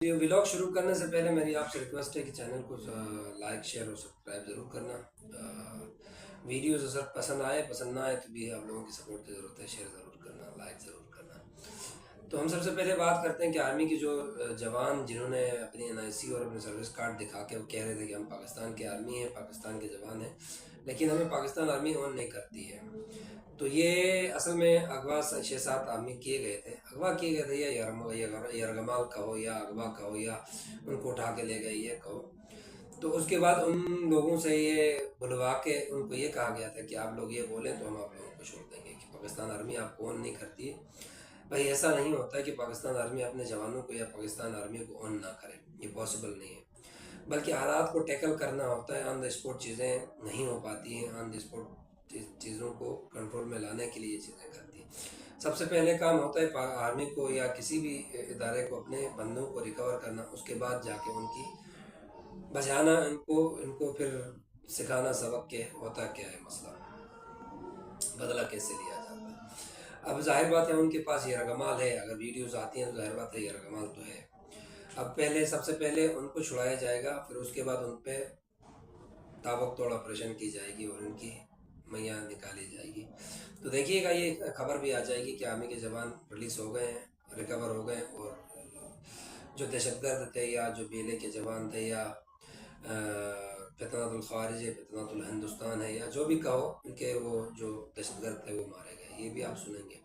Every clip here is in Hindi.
ये व्लॉग शुरू करने से पहले मेरी आपसे रिक्वेस्ट है कि चैनल को लाइक शेयर और सब्सक्राइब ज़रूर करना। वीडियोस अगर पसंद ना आए तो भी आप लोगों की सपोर्ट की ज़रूरत है। शेयर ज़रूर करना, लाइक ज़रूर करना। तो हम सबसे पहले बात करते हैं कि आर्मी के जो जवान जिन्होंने अपनी NIC और अपने सर्विस कार्ड दिखा के वो कह रहे थे कि हम पाकिस्तान की आर्मी हैं, पाकिस्तान के जवान हैं, लेकिन हमें पाकिस्तान आर्मी ऑन नहीं करती है। तो ये असल में अगवा 6-7 आदमी किए गए थे, अगवा किए गए थे, या यरगमाल कहो या अगवा कहो या उनको उठा के ले गए ये कहो। तो उसके बाद उन लोगों से ये बुलवा के उनको ये कहा गया था कि आप लोग ये बोलें तो हम आप लोगों को छोड़ देंगे, कि पाकिस्तान आर्मी आपको ऑन नहीं करती है। भाई ऐसा नहीं होता है कि पाकिस्तान आर्मी अपने जवानों को या पाकिस्तान आर्मी को ऑन ना करे, ये पॉसिबल नहीं है। बल्कि हालात को टैकल करना होता है। ऑन द स्पॉट चीज़ें नहीं हो पाती हैं, ऑन द स्पॉट चीज़ों को कंट्रोल में लाने के लिए ये चीज़ें करती हैं। सबसे पहले काम होता है आर्मी को या किसी भी इदारे को अपने बंदों को रिकवर करना, उसके बाद जाके उनकी बचाना, इनको इनको फिर सिखाना सबक के होता क्या है मसला, बदला कैसे लिया जाता है। अब जाहिर बात है उनके पास ये रगमाल है, अगर वीडियोस आती हैं तो जाहिर बात है ये रगमाल तो है। अब पहले सबसे पहले उनको छुड़ाया जाएगा, फिर उसके बाद उन पर ताबकतोड़ ऑपरेशन की जाएगी और उनकी मैया निकाली जाएगी। तो देखिएगा ये खबर भी आ जाएगी कि आर्मी के जवान रिलीज़ हो गए हैं, रिकवर हो गए, और जो दहशतगर्द थे या जो बेले के जवान थे या फितनातुल खारिज है, फितनातुल हिंदुस्तान है, या जो भी कहो, उनके वो जो दहशतगर्द थे वो मारे गए, ये भी आप सुनेंगे।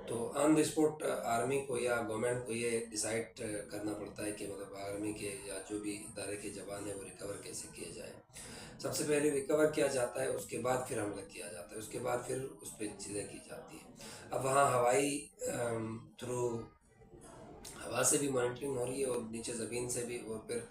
तो ऑन द स्पॉट आर्मी को या गवर्नमेंट को ये डिसाइड करना पड़ता है कि मतलब आर्मी के या जो भी इदारे के जवान है वो रिकवर कैसे किए जाए। सबसे पहले रिकवर किया जाता है, उसके बाद फिर हमला किया जाता है, उसके बाद फिर उस पर चीज़ें की जाती हैं। अब वहाँ हवाई थ्रू हवा से भी मॉनिटरिंग हो रही है और नीचे ज़मीन से भी, और फिर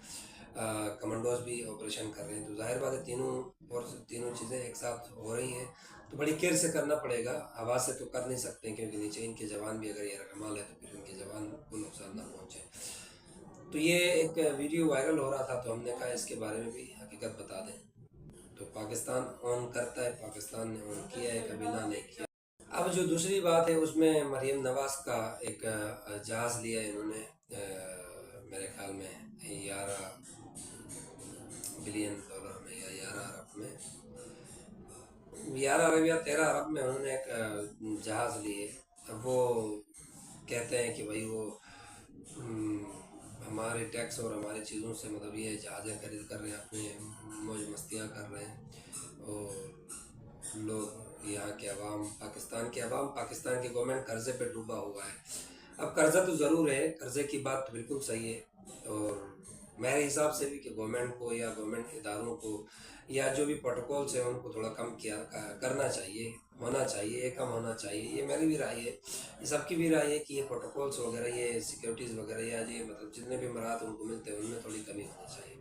कमांडोज भी ऑपरेशन कर रहे हैं। तो जाहिर बात है तीनों चीज़ें एक साथ हो रही हैं, तो बड़ी केयर से करना पड़ेगा। हवा से तो कर नहीं सकते क्योंकि नीचे इनके जवान भी अगर ये रकमाल है तो फिर इनके जवान को नुकसान ना पहुँचे। तो ये एक वीडियो वायरल हो रहा था, तो हमने कहा इसके बारे में भी हकीकत बता दें। तो पाकिस्तान ऑन करता है, पाकिस्तान ने ऑन किया है, कभी ना नहीं किया। अब जो दूसरी बात है उसमें मरीम नवाज का एक जहाज़ लिया इन्होंने, मेरे ख्याल में 11 बिलियन डॉलर में या 11 अरब में, 11 अरब या 13 अरब में उन्होंने एक जहाज़ लिए। अब वो कहते हैं कि भाई वो हमारे टैक्स और हमारी चीज़ों से मतलब ये जहाज़ें खरीद कर रहे हैं, अपने मौज मस्तियाँ कर रहे हैं, और लोग यहाँ के अवाम, पाकिस्तान की गवर्नमेंट कर्ज़े पे डूबा हुआ है। अब कर्ज़ा तो ज़रूर है, कर्ज़े की बात तो बिल्कुल सही है, और मेरे हिसाब से भी कि गवर्नमेंट को या गवर्नमेंट इदारों को या जो भी प्रोटोकॉल्स हैं उनको थोड़ा कम करना चाहिए, होना चाहिए, कम होना चाहिए। ये मेरी भी राय है, ये सबकी भी राय है कि ये प्रोटोकॉल्स वगैरह, ये सिक्योरिटीज़ वगैरह, या ये मतलब जितने भी मराहत उनको मिलते हैं उनमें थोड़ी कमी होनी चाहिए।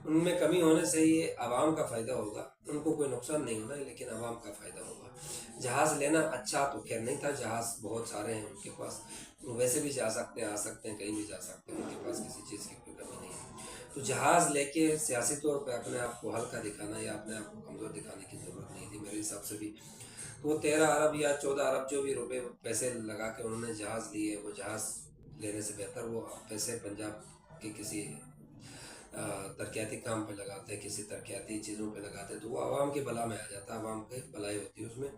उनमें कमी होने से ये आवाम का फ़ायदा होगा, उनको कोई नुकसान नहीं होना है, लेकिन आवाम का फ़ायदा होगा। जहाज़ लेना अच्छा तो खैर नहीं था, जहाज़ बहुत सारे हैं उनके पास, वैसे भी जा सकते हैं, आ सकते हैं, कहीं भी जा सकते हैं, उनके पास किसी चीज़ की कोई कमी नहीं है। तो जहाज़ लेके सियासी तौर पे अपने आप को हल्का दिखाना या अपने आप को कमज़ोर दिखाने की ज़रूरत नहीं थी मेरे हिसाब से भी। तो वो 13 अरब या 14 अरब जो भी रुपए पैसे लगा के उन्होंने जहाज़ लिए, वो जहाज़ लेने से बेहतर वो पैसे पंजाब के किसी तरक्याती काम पे लगाते, किसी तरक्याती चीज़ों पे लगाते, तो वो आवाम के भला में आ जाता, आवाम की भलाई होती है उसमें।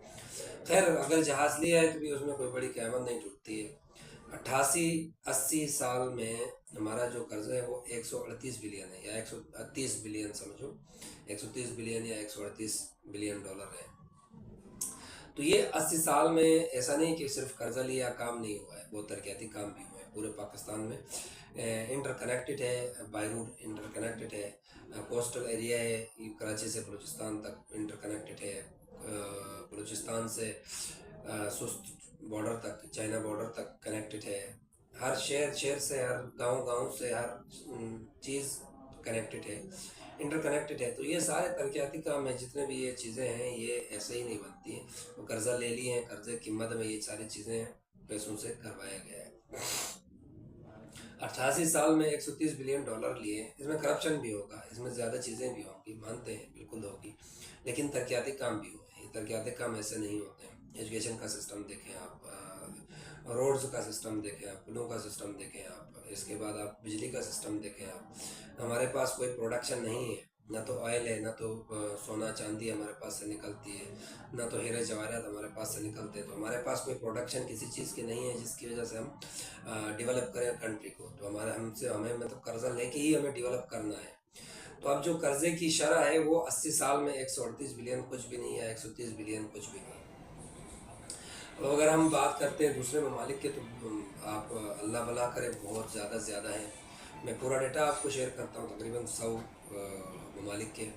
खैर अगर जहाज़ लिया है तो भी उसमें कोई बड़ी क़यामत नहीं टूटती है। 88-80 साल में हमारा जो कर्ज़ है वो 138 बिलियन है, या 130 बिलियन समझो, 130 बिलियन या 138 बिलियन डॉलर है। तो ये 80 साल में ऐसा नहीं कि सिर्फ कर्जा लिया काम नहीं हुआ है, बहुत तरक्याती काम भी हुआ है पूरे पाकिस्तान में। इंटरकनेक्टेड है, बाई रूट इंटरकनेक्टेड है, कोस्टल एरिया है, कराची से बलूचिस्तान तक इंटरकनेक्टेड है, बलूचिस्तान से सुस्त बॉर्डर तक, चाइना बॉर्डर तक कनेक्टेड है। हर शहर शहर से, हर गांव गांव से, हर चीज़ कनेक्टेड है, इंटरकनेक्टेड है। तो ये सारे तरक्याती काम है, जितने भी ये चीज़ें हैं ये ऐसे ही नहीं बनती हैं। वो कर्ज़ा ले लिए हैं, कर्ज़े की मद में ये सारी चीज़ें पैसों से करवाया गया है। 88 साल में 130 बिलियन डॉलर लिए, इसमें करप्शन भी होगा, इसमें ज़्यादा चीज़ें भी होंगी, मानते हैं बिल्कुल होगी, लेकिन तरक्याती काम भी हुए। ये तरक्याती काम ऐसे नहीं होते हैं। एजुकेशन का सिस्टम देखें आप, रोड्स का सिस्टम देखें आप, पुलों का सिस्टम देखें आप, इसके बाद आप बिजली का सिस्टम देखें आप। हमारे पास कोई प्रोडक्शन नहीं है, ना तो ऑयल है, ना तो सोना चांदी हमारे पास से निकलती है, ना तो हीरे जवाहरात हमारे पास से निकलते हैं। तो हमारे पास कोई प्रोडक्शन किसी चीज़ की नहीं है जिसकी वजह से हम डेवलप करें कंट्री को। तो हमें मतलब कर्जा लेके ही हमें डेवलप करना है। तो अब जो कर्जे की शरह है वो 80 साल में 138 बिलियन कुछ भी नहीं है, 130 बिलियन कुछ भी नहीं है। और अगर हम बात करते हैं दूसरे ममालिक के, तो आप अल्लाह भला करे बहुत ज़्यादा से ज़्यादा है। मैं पूरा डेटा आपको शेयर करता हूँ, तकरीबन 100 ममालिक के।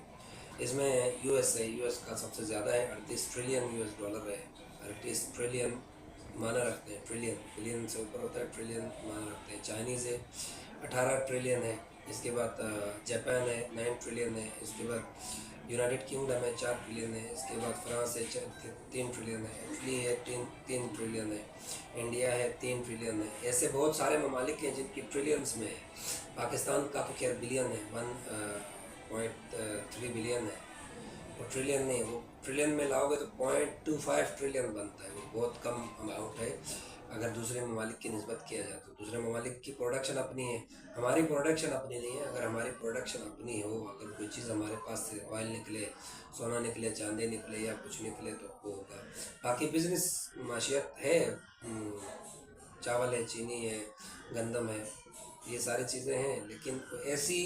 इसमें यूएस है, यूएस का सबसे ज़्यादा है, 38 ट्रिलियन यूएस डॉलर है। 38 ट्रिलियन माना रखते हैं, ट्रिलियन बिलियन से ऊपर होता है, ट्रिलियन माना रखते हैं। चाइनीज़ है, 18 ट्रिलियन है। इसके बाद जापान है, 9 ट्रिलियन है। इसके बाद यूनाइटेड किंगडम है, 4 ट्रिलियन है। इसके बाद फ्रांस है, 3 ट्रिलियन है। इटली है, तीन ट्रिलियन है। इंडिया है, 3 ट्रिलियन है। ऐसे बहुत सारे ममालिक हैं जिनकी ट्रिलियंस में है। पाकिस्तान का तो खैर बिलियन है, 1.3 बिलियन है। वो ट्रिलियन नहीं, वो ट्रिलियन में लाओगे तो 0.25 ट्रिलियन बनता है। वो बहुत कम अमाउंट है अगर दूसरे ममालिक की निस्बत किया जाए तो। दूसरे ममालिक की प्रोडक्शन अपनी है, हमारी प्रोडक्शन अपनी नहीं है। अगर हमारी प्रोडक्शन अपनी हो, अगर कोई चीज़ हमारे पास से ऑयल निकले, सोना निकले, चांदी निकले या कुछ निकले तो वो होगा। बाकी बिजनेस माशियत है, चावल है, चीनी है, गंदम है, ये सारी चीज़ें हैं, लेकिन ऐसी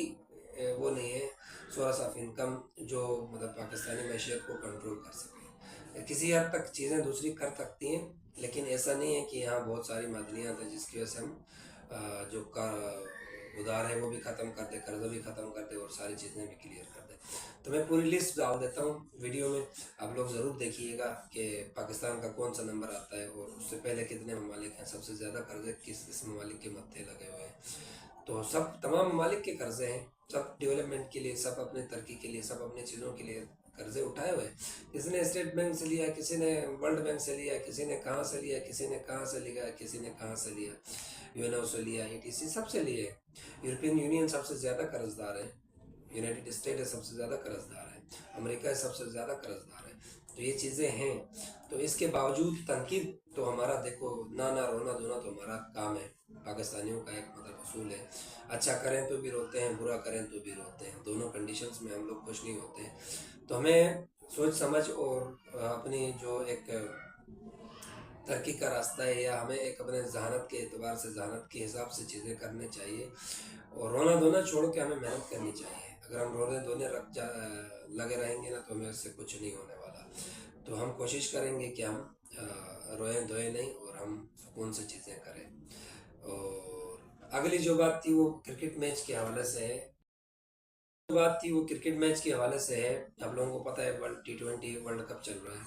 वो नहीं है सोर्स ऑफ इनकम जो मतलब पाकिस्तानी मैशियत को कंट्रोल कर सके। किसी हद तक चीज़ें दूसरी कर सकती हैं, लेकिन ऐसा नहीं है कि यहाँ बहुत सारी मादनियात हैं जिसकी वजह से हम जो का उधार है वो भी ख़त्म कर दे, कर्जा भी ख़त्म कर दे और सारी चीज़ें भी क्लियर कर दे। तो मैं पूरी लिस्ट डाल देता हूँ वीडियो में, आप लोग ज़रूर देखिएगा कि पाकिस्तान का कौन सा नंबर आता है और उससे पहले कितने ममालिक हैं, सबसे ज़्यादा कर्जे किस ममालिक के मत्थे लगे हुए हैं। तो सब तमाम ममालिक के कर्जे हैं, सब डेवलपमेंट के लिए, सब अपने तरक्की के लिए, सब अपनी चीज़ों के लिए कर्जे उठाए हुए हैं। किसी ने स्टेट बैंक से लिया, किसी ने वर्ल्ड बैंक से लिया, किसी ने कहाँ से लिया, किसी ने कहाँ से लिया, किसी ने कहाँ से लिया, यूएनओ से लिया, ईटीसी सबसे लिए। यूरोपियन यूनियन सबसे ज़्यादा कर्जदार है, यूनाइटेड स्टेट है सबसे ज़्यादा कर्जदार है, अमेरिका है सबसे ज़्यादा कर्जदार है। तो ये चीज़ें हैं। तो इसके बावजूद तनकीद तो हमारा देखो, ना रोना धोना तो हमारा काम है। पाकिस्तानियों का एक मतलब असूल है, अच्छा करें तो भी रोते हैं, बुरा करें तो भी रोते हैं, दोनों कंडीशंस में हम लोग खुश नहीं होते हैं। तो हमें सोच समझ और अपनी जो एक तरक्की का रास्ता है, या हमें एक अपने जहानत के एतबार से, जहानत के हिसाब से चीज़ें करनी चाहिए। और रोना धोना छोड़ के हमें मेहनत करनी चाहिए। अगर हम रोने धोने लगे रहेंगे ना तो हमें उससे कुछ नहीं होने वाला। तो हम कोशिश करेंगे कि हम रोएं धोए नहीं और हम सुकून से चीज़ें करें। और अगली जो बात थी वो क्रिकेट मैच के हवाले से है। बात थी वो क्रिकेट मैच के हवाले से है। आप लोगों को पता है वर्ल्ड T20 वर्ल्ड कप चल रहा है।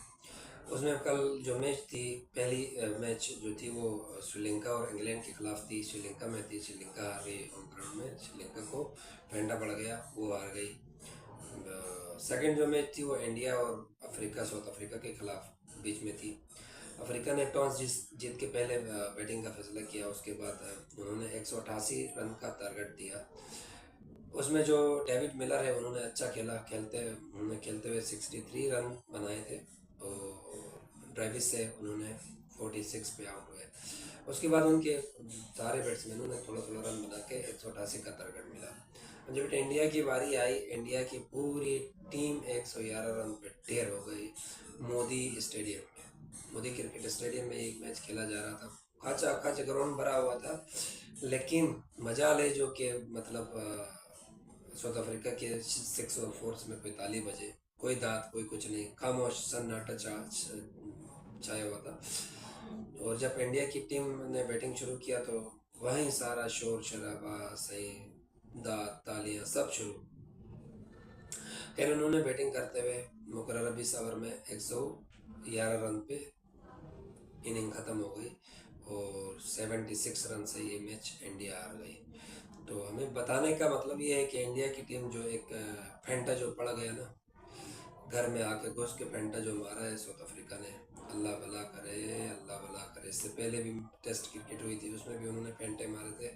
उसमें कल जो मैच थी, पहली मैच जो थी वो श्रीलंका और इंग्लैंड के खिलाफ थी। श्रीलंका में थी, श्रीलंका हार गई होम ग्राउंड में, श्रीलंका को फेंटा पड़ गया, वो हार गई। सेकंड जो मैच थी वो इंडिया और अफ्रीका, साउथ अफ्रीका के खिलाफ बीच में थी। अफ्रीका ने टॉस जीत के पहले बैटिंग का फैसला किया। उसके बाद उन्होंने 188 रन का टारगेट दिया। उसमें जो डेविड मिलर है उन्होंने अच्छा खेला, उन्होंने खेलते हुए 63 रन बनाए थे। और ड्रेविस से उन्होंने 46 पे आउट हुए। उसके बाद उनके सारे बैट्समैनों ने थोड़ा थोड़ा रन बना के 188 का टारगेट मिला। जब इंडिया की बारी आई, इंडिया की पूरी टीम 111 रन पे ढेर हो गई मोदी स्टेडियम में। मोदी क्रिकेट स्टेडियम में एक मैच खेला जा रहा था, खाचा खाचा ग्राउंड भरा हुआ था, लेकिन मजा ले जो कि मतलब साउथ अफ्रीका के 6 और 4 में कोई ताली बजे, कोई दांत, कोई कुछ नहीं, खामोश सन्नाटा छाया हुआ था। और जब इंडिया की टीम ने बैटिंग शुरू किया तो वहीं सारा शोर शराबा, सही दांत, तालियां सब शुरू। फिर उन्होंने बैटिंग करते हुए मुकर्रर 20 ओवर में 111 रन पे इनिंग ख़त्म हो गई और 76 रन से ये मैच इंडिया हार गई। तो हमें बताने का मतलब ये है कि इंडिया की टीम जो एक फेंटा जो पड़ गया ना, घर में आके घुस के फेंटा जो मारा है साउथ अफ्रीका ने, अल्लाह भला करे, अल्लाह भला करे। इससे पहले भी टेस्ट क्रिकेट हुई थी, उसमें भी उन्होंने फेंटे मारे थे,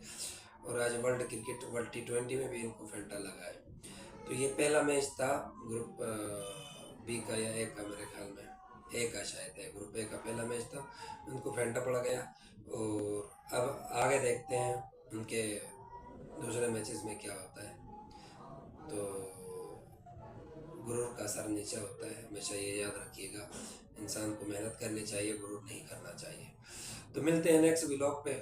और आज वर्ल्ड T20 में भी इनको फेंटा लगा है। तो ये पहला मैच था ग्रुप बी का या ए का, मेरे ख्याल में ए का शायद है, ग्रुप ए का पहला मैच था, उनको फेंटा पड़ गया। और अब आगे देखते हैं उनके दूसरे मैचेस में क्या होता है। तो गुरूर का असर नीचे होता है, हमेशा ये याद रखिएगा। इंसान को मेहनत करनी चाहिए, गुरूर नहीं करना चाहिए। तो मिलते हैं नेक्स्ट व्लॉग पे।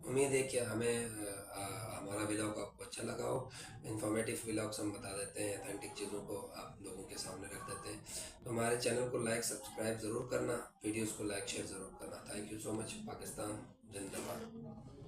उम्मीद है कि हमारा व्लॉग आपको अच्छा लगा हो। इन्फॉर्मेटिव व्लॉग्स हम बता देते हैं, ऑथेंटिक चीज़ों को आप लोगों के सामने रख देते हैं। तो हमारे चैनल को लाइक सब्सक्राइब ज़रूर करना, वीडियोज़ को लाइक शेयर ज़रूर करना। Thank you so much. Pakistan जिंदाबाद।